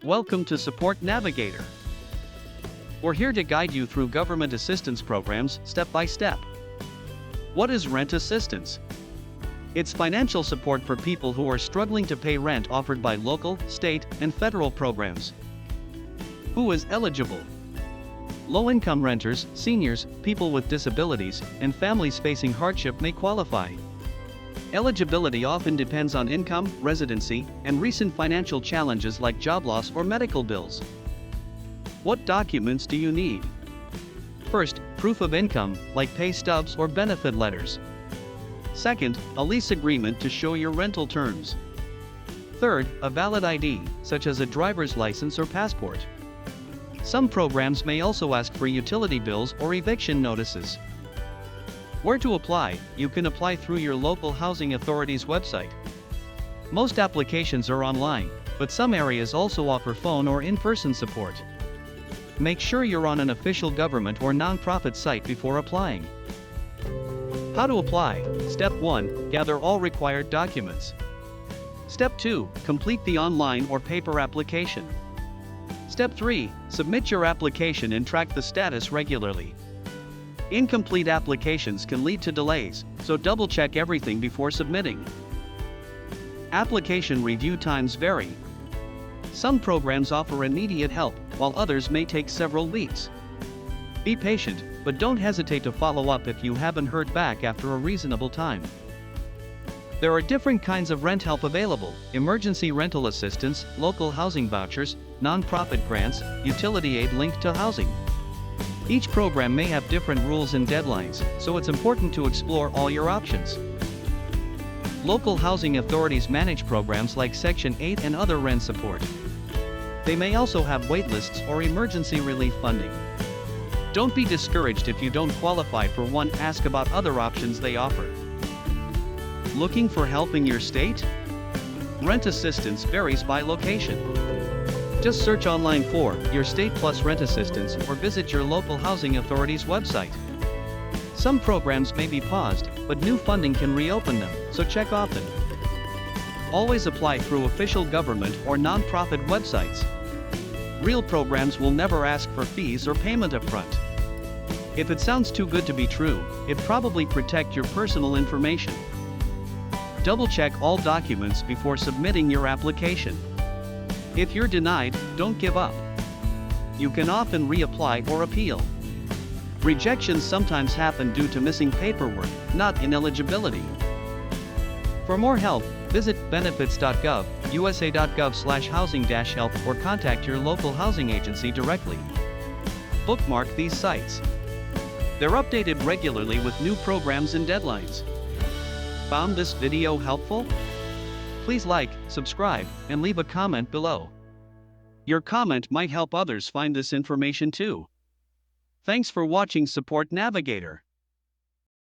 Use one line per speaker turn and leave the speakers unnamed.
Welcome to Support Navigator. We're here to guide you through government assistance programs step by step. What is rent assistance? It's financial support for people who are struggling to pay rent offered by local, state, and federal programs. Who is eligible? Low-income renters, seniors, people with disabilities, and families facing hardship may qualify. Eligibility often depends on income, residency, and recent financial challenges like job loss or medical bills. What documents do you need? First, proof of income, like pay stubs or benefit letters. Second, a lease agreement to show your rental terms. Third, a valid ID, such as a driver's license or passport. Some programs may also ask for utility bills or eviction notices. Where to apply? You can apply through your local housing authority's website. Most applications are online, but some areas also offer phone or in-person support. Make sure you're on an official government or nonprofit site before applying. How to apply? Step 1. Gather all required documents. Step 2. Complete the online or paper application. Step 3. Submit your application and track the status regularly. Incomplete applications can lead to delays, so double-check everything before submitting. Application review times vary. Some programs offer immediate help, while others may take several weeks. Be patient, but don't hesitate to follow up if you haven't heard back after a reasonable time. There are different kinds of rent help available: emergency rental assistance, local housing vouchers, nonprofit grants, utility aid linked to housing. Each program may have different rules and deadlines, so it's important to explore all your options. Local housing authorities manage programs like Section 8 and other rent support. They may also have waitlists or emergency relief funding. Don't be discouraged if you don't qualify for one. Ask about other options they offer. Looking for help in your state? Rent assistance varies by location. Just search online for Your State Plus Rent Assistance or visit your local housing authority's website. Some programs may be paused, but new funding can reopen them, so check often. Always apply through official government or nonprofit websites. Real programs will never ask for fees or payment upfront. If it sounds too good to be true, it probably protects your personal information. Double-check all documents before submitting your application. If you're denied, don't give up. You can often reapply or appeal. Rejections sometimes happen due to missing paperwork, not ineligibility. For more help, visit benefits.gov, usa.gov/housing-help, or contact your local housing agency directly. Bookmark these sites. They're updated regularly with new programs and deadlines. Found this video helpful? Please like, subscribe, and leave a comment below. Your comment might help others find this information too. Thanks for watching Support Navigator.